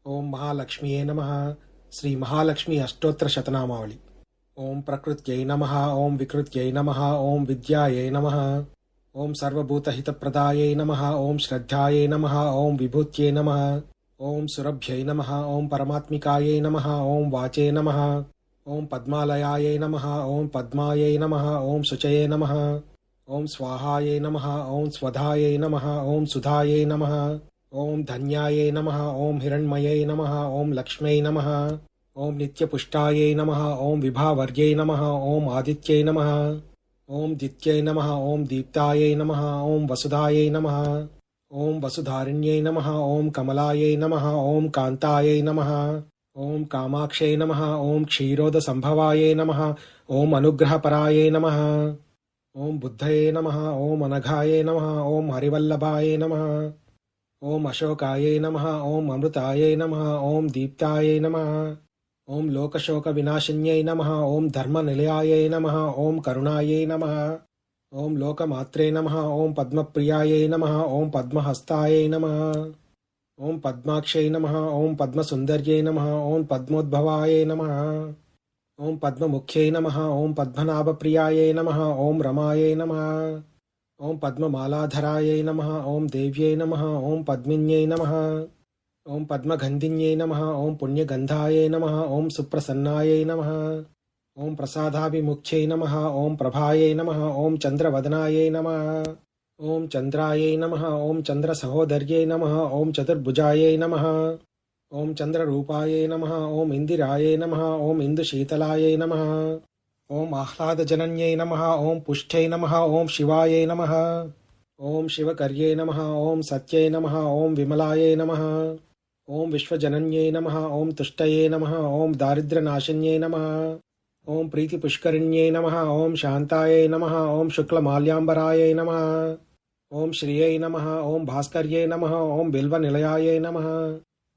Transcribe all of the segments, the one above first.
ओं महालक्ष्म्यै नमः। श्री महालक्ष्मी अष्टोत्तर शतनामावली। ओं प्रकृत्यै नमः। ओं विकृत्यै नमः। ओं विद्यायै नमः। ओं सर्वभूतहितप्रदायै नमः। ओं श्रद्धायै नमः। ओं विभूत्यै नमः। ओं सुरभ्यै नमः। ओं परमात्मिकायै नमः। ओं वाचे नमः। ओं पद्मालयायै नमः। ओं पद्मायै नमः। ओं शुचये नमः। ओं स्वाहायै नमः। ओं स्वधायै नमः। ओं सुधायै नमः। ओं धन्यायै नमः। ओं हिरण्मयै नमः। ओं लक्ष्म्यै नमः। ओं नित्यपुष्टायै नमः। ओं विभावर्यै नमः। ओं आदित्यै नमः। ओं दित्यै नमः। ओं दीप्तायै नमः। ओं वसुधायै नमः। ओं वसुधारिण्यै नमः। ओं कमलायै नमः। ओं कान्तायै नमः। ओं कामाक्षै नमः। ओं क्षीरोदसम्भवायै नमः। ओं अनुग्रहपरायै नमः। ओं बुद्धये नमः। ओं अनघायै नमः। ओं हरिवल्लभायै नमः। ओं अशोकायै नमः। ओं अमृतायै नमः। ओं दीप्तायै नमः। ओं लोकशोकविनाशिन्यै नमः। ओं धर्मनिलयायै नमः। ओं करुणायै नमः। ओं लोकमात्रे नमः। ओं पद्मप्रियायै नमः। ओं पद्महस्तायै नमः। ओं पद्माक्षै नमः। ओं पद्मसुन्दर्यै नमः। ओं पद्मोद्भवायै नमः। ओं पद्ममुख्यै नमः। ओं पद्मनाभप्रियायै नमः। ओं रमायै नमः। ओं पद्ममालाधरायै नमः। ओं देव्यै नमः। ओं पद्मिन्यै नमः। ओं पद्मगन्धिन्यै नमः। ओं पुण्यगन्धायै नमः। ओं सुप्रसन्नायै नमः। ओं प्रसादाभिमुख्यै नमः। ओं प्रभायै नमः। ओं चन्द्रवदनायै नमः। ओं चन्द्रायै नमः। ओं चन्द्रसहोदर्यै नमः। ओं चतुर्भुजायै नमः। ओं चन्द्ररूपायै नमः। ओं इन्दिरायै नमः। ओं इन्दुशीतलायै नमः। ओं आह्लादजनन्यै नमः। ओं पुष्ठै नमः। ओं शिवायै नमः। ओं शिवकर्यै नमः। ओं सत्यै नमः। ओं विमलायै नमः। ओं विश्वजनन्यै नमः। ओं तुष्टये नमः। ओं दारिद्र्यनाशिन्यै नमः। ओं प्रीतिपुष्करिण्यै नमः। ओं शान्तायै नमः। ओं शुक्लमाल्याम्बरायै नमः। ओं श्रियै नमः। ओं भास्कर्यै नमः। ओं बिल्वनिलयायै नमः।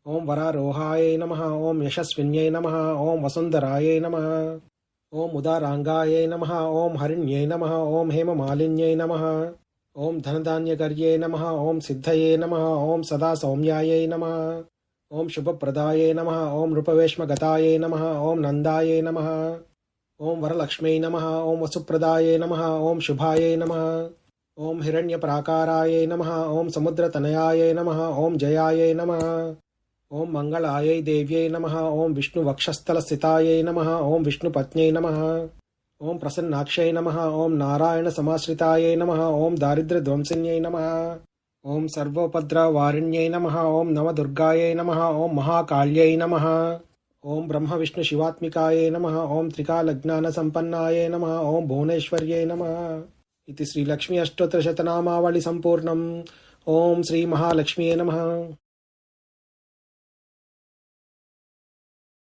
ओं वरारोहायै नमः। ओं यशस्विन्यै नमः। ओं वसुन्धरायै नमः। ओं उदाराङ्गायै नमः। ओं हरिण्यै नमः। ओं हेममालिन्यै नमः। ओं धनधान्यकर्ये नमः। ओं सिद्धये नमः। ओं सदा सौम्यायै नमः। ओं शुभप्रदायै नमः। ओं नृपवेश्मगतायै नमः। ओं नन्दायै नमः। ओं वरलक्ष्म्यै नमः। ओं वसुप्रदायै नमः। ओं शुभायै नमः। ओं हिरण्यप्राकारायै नमः। ओं समुद्रतनयायै नमः। ओं जयायै नमः। ओं मङ्गलायै देव्यै नमः। ओं विष्णुवक्षस्थलस्थितायै नमः। ओं विष्णुपत्न्यै नमः। ओं प्रसन्नाक्षै नमः। ओं नारायणसमाश्रितायै नमः। ओं दारिद्र्यध्वंसिन्यै नमः। ओं सर्वोपद्रववारिण्यै नमः। ओं नवदुर्गायै नमः। ओं महाकाल्यै नमः। ओं ब्रह्मविष्णुशिवात्मिकायै नमः। ओं त्रिकालज्ञानसम्पन्नायै नमः। ओं भुवनेश्वर्यै नमः। इति श्रीलक्ष्मी अष्टोत्तरशतनामावली सम्पूर्णम्। ओं श्रीमहालक्ष्म्यै नमः।